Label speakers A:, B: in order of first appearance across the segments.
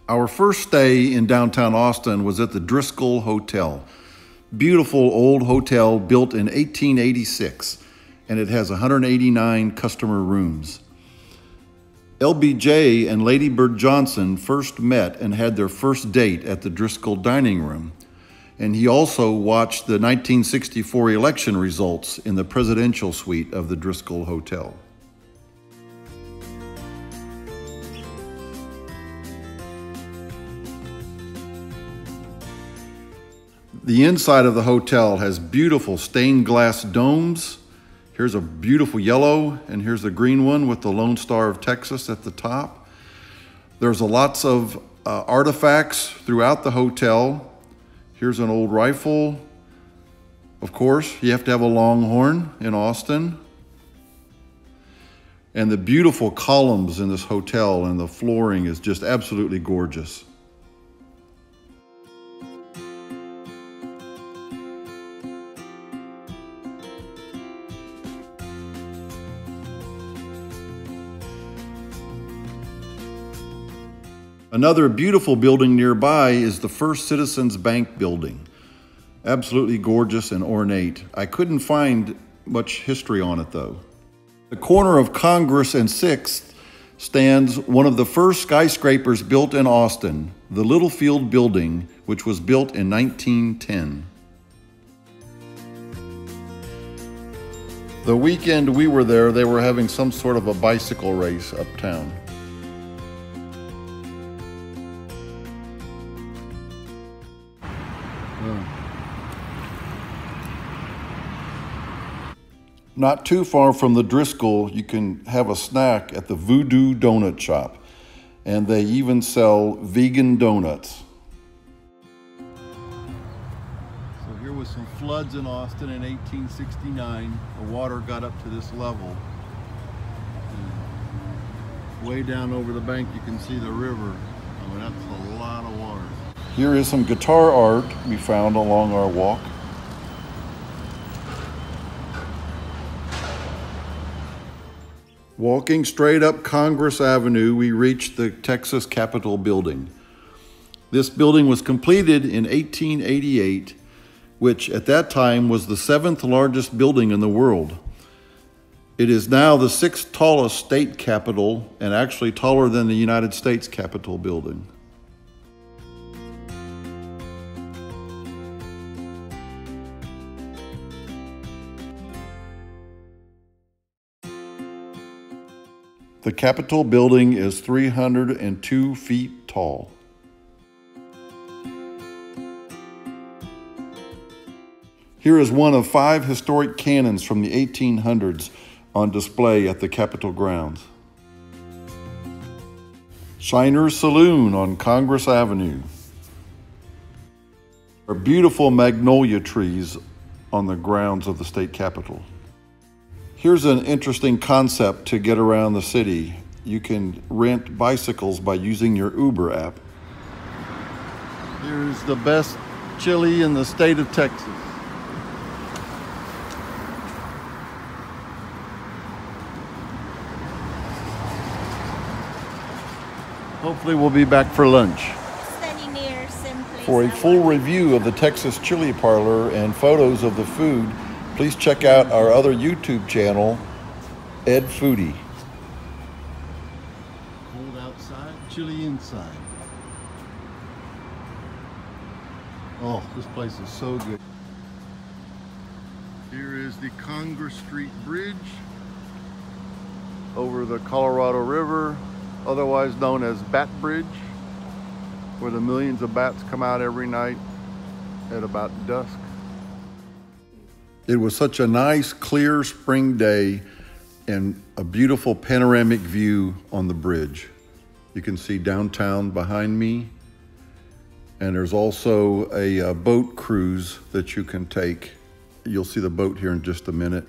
A: Our first stay in downtown Austin was at the Driskill Hotel. Beautiful old hotel built in 1886, and it has 189 customer rooms. LBJ and Lady Bird Johnson first met and had their first date at the Driskill dining room, and he also watched the 1964 election results in the presidential suite of the Driskill Hotel. The inside of the hotel has beautiful stained glass domes. Here's a beautiful yellow, and here's the green one with the Lone Star of Texas at the top. There's lots of artifacts throughout the hotel. Here's an old rifle. Of course, you have to have a Longhorn in Austin. And the beautiful columns in this hotel, and the flooring is just absolutely gorgeous. Another beautiful building nearby is the First Citizens Bank building. Absolutely gorgeous and ornate. I couldn't find much history on it though. The corner of Congress and 6th stands one of the first skyscrapers built in Austin, the Littlefield Building, which was built in 1910. The weekend we were there, they were having some sort of a bicycle race uptown. Not too far from the Driskill, you can have a snack at the Voodoo Donut shop, and they even sell vegan donuts. So here was some floods in Austin in 1869. The water got up to this level. And way down over the bank you can see the river. I mean, that's a lot of water. Here is some guitar art we found along our walk. Walking straight up Congress Avenue, we reached the Texas Capitol building. This building was completed in 1888, which at that time was the 7th largest building in the world. It is now the 6th tallest state capitol, and actually taller than the United States Capitol building. The Capitol building is 302 feet tall. Here is one of 5 historic cannons from the 1800s on display at the Capitol grounds. Shiner's Saloon on Congress Avenue. There are beautiful magnolia trees on the grounds of the state capitol. Here's an interesting concept to get around the city. You can rent bicycles by using your Uber app. Here's the best chili in the state of Texas. Hopefully we'll be back for lunch. For a full review of the Texas Chili Parlor and photos of the food, please check out our other YouTube channel, Ed Foodie. Cold outside, chilly inside. Oh, this place is so good. Here is the Congress Street Bridge over the Colorado River, otherwise known as Bat Bridge, where the millions of bats come out every night at about dusk. It was such a nice, clear spring day and a beautiful panoramic view on the bridge. You can see downtown behind me, and there's also a boat cruise that you can take. You'll see the boat here in just a minute.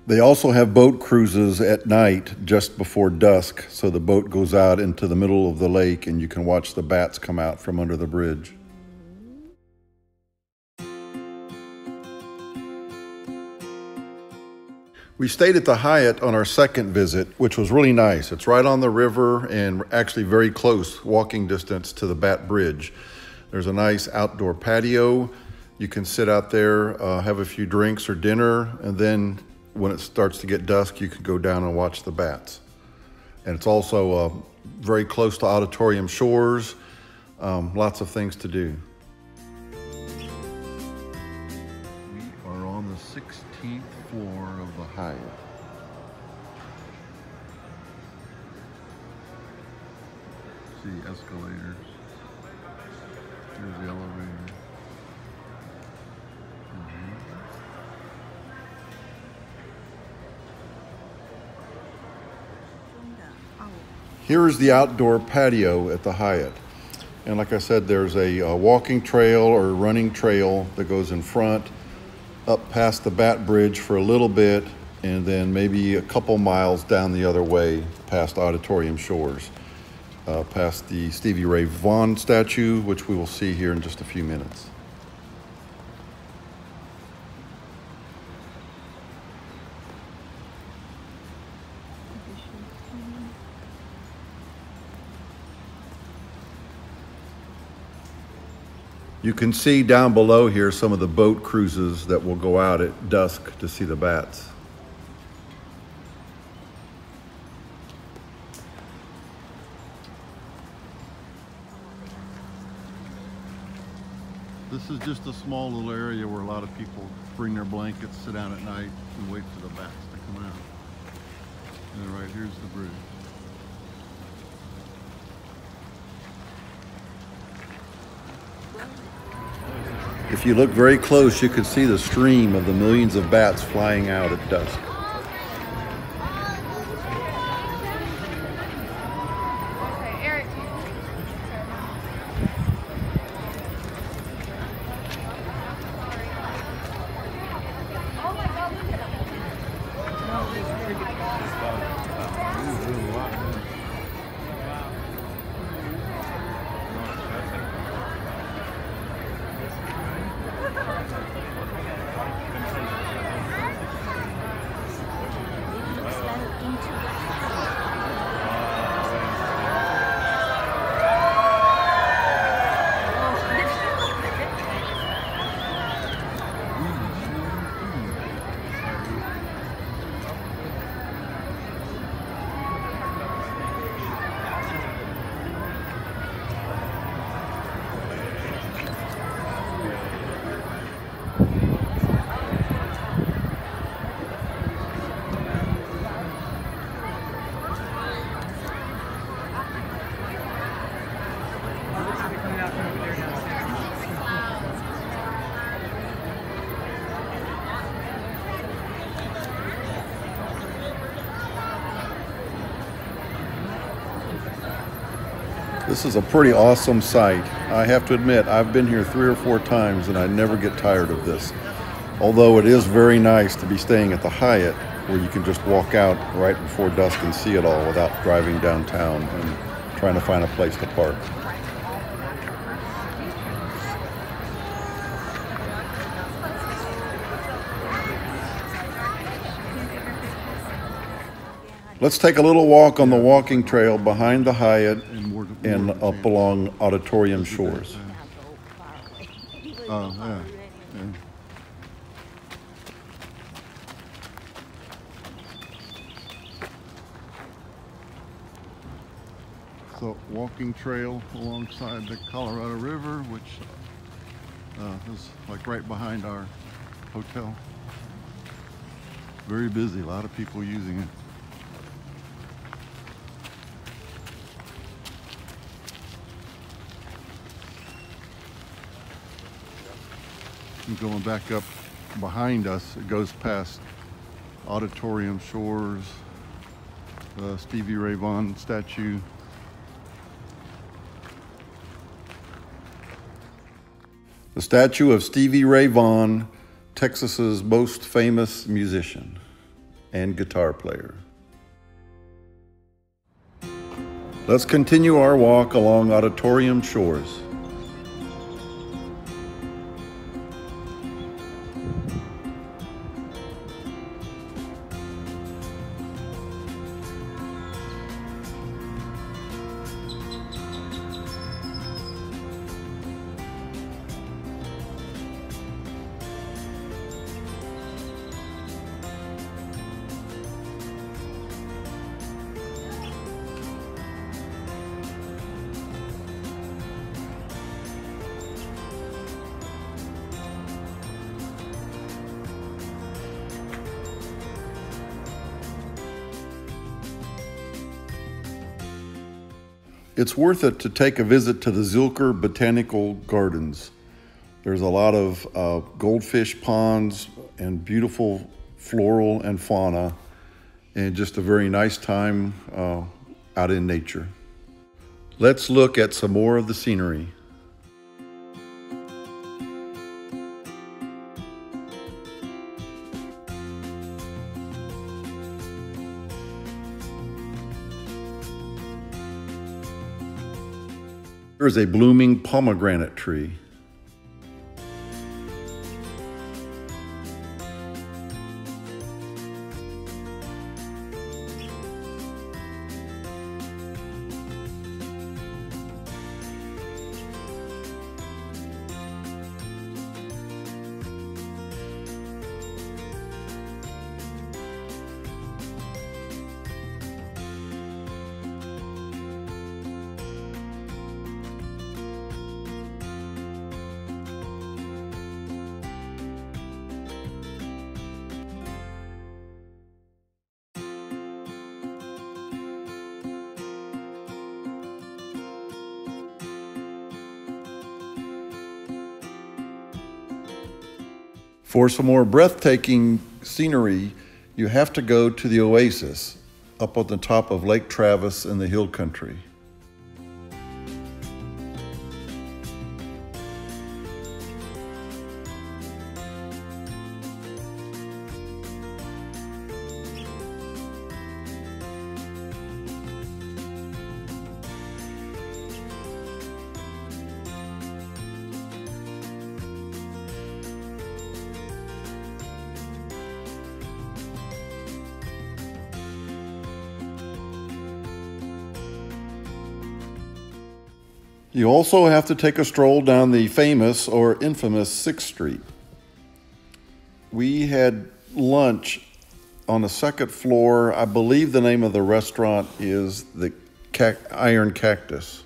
A: They also have boat cruises at night just before dusk, so the boat goes out into the middle of the lake and you can watch the bats come out from under the bridge. We stayed at the Hyatt on our second visit, which was really nice. It's right on the river and actually very close walking distance to the Bat Bridge. There's a nice outdoor patio. You can sit out there, have a few drinks or dinner, and then when it starts to get dusk, you can go down and watch the bats. And it's also very close to Auditorium Shores. Lots of things to do. We are on the 16th floor of the Hyatt. See escalators. Here's the elevator. Here is the outdoor patio at the Hyatt. And like I said, there's a walking trail or running trail that goes in front, up past the Bat Bridge for a little bit, and then maybe a couple miles down the other way past Auditorium Shores, past the Stevie Ray Vaughan statue, which we will see here in just a few minutes. You can see down below here some of the boat cruises that will go out at dusk to see the bats. This is just a small little area where a lot of people bring their blankets, sit down at night, and wait for the bats to come out. And right here's the bridge. If you look very close, you can see the stream of the millions of bats flying out at dusk. This is a pretty awesome site. I have to admit, I've been here 3 or 4 times and I never get tired of this. Although it is very nice to be staying at the Hyatt, where you can just walk out right before dusk and see it all without driving downtown and trying to find a place to park. Let's take a little walk on the walking trail behind the Hyatt and up along Auditorium Shores. Oh, yeah. So, walking trail alongside the Colorado River, which is like right behind our hotel. Very busy, a lot of people using it. And going back up behind us, it goes past Auditorium Shores, Stevie Ray Vaughan statue. The statue of Stevie Ray Vaughan, Texas's most famous musician and guitar player. Let's continue our walk along Auditorium Shores. It's worth it to take a visit to the Zilker Botanical Gardens. There's a lot of goldfish ponds and beautiful floral and fauna, and just a very nice time out in nature. Let's look at some more of the scenery. There is a blooming pomegranate tree. For some more breathtaking scenery, you have to go to the Oasis up on the top of Lake Travis in the Hill Country. You also have to take a stroll down the famous or infamous 6th Street. We had lunch on the second floor. I believe the name of the restaurant is the Iron Cactus.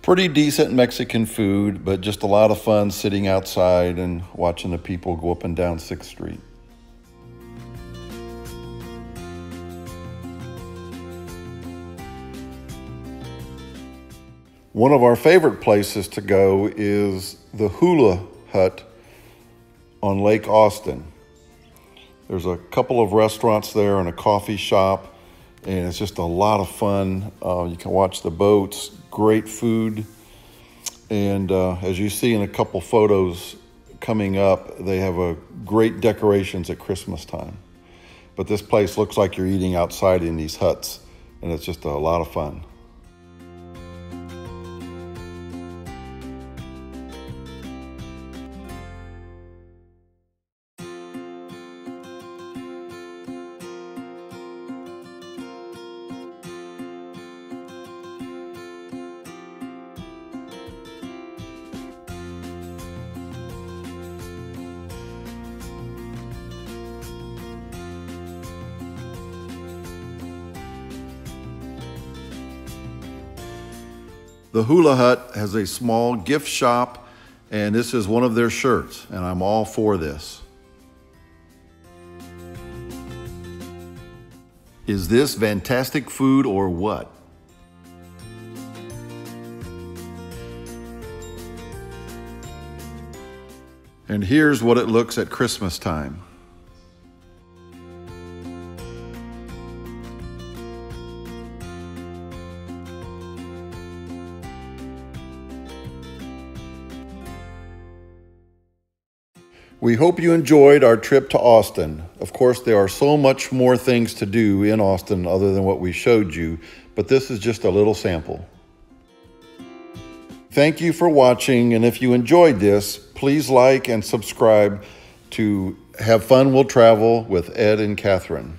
A: Pretty decent Mexican food, but just a lot of fun sitting outside and watching the people go up and down 6th Street. One of our favorite places to go is the Hula Hut on Lake Austin. There's a couple of restaurants there and a coffee shop, and it's just a lot of fun. You can watch the boats, great food, and as you see in a couple photos coming up, they have a great decorations at Christmas time. But this place looks like you're eating outside in these huts, and it's just a lot of fun. The Hula Hut has a small gift shop, and this is one of their shirts, and I'm all for this. Is this fantastic food or what? And here's what it looks at Christmas time. We hope you enjoyed our trip to Austin. Of course, there are so much more things to do in Austin other than what we showed you, but this is just a little sample. Thank you for watching, and if you enjoyed this, please like and subscribe to Have Fun Will Travel with Ed and Catherine.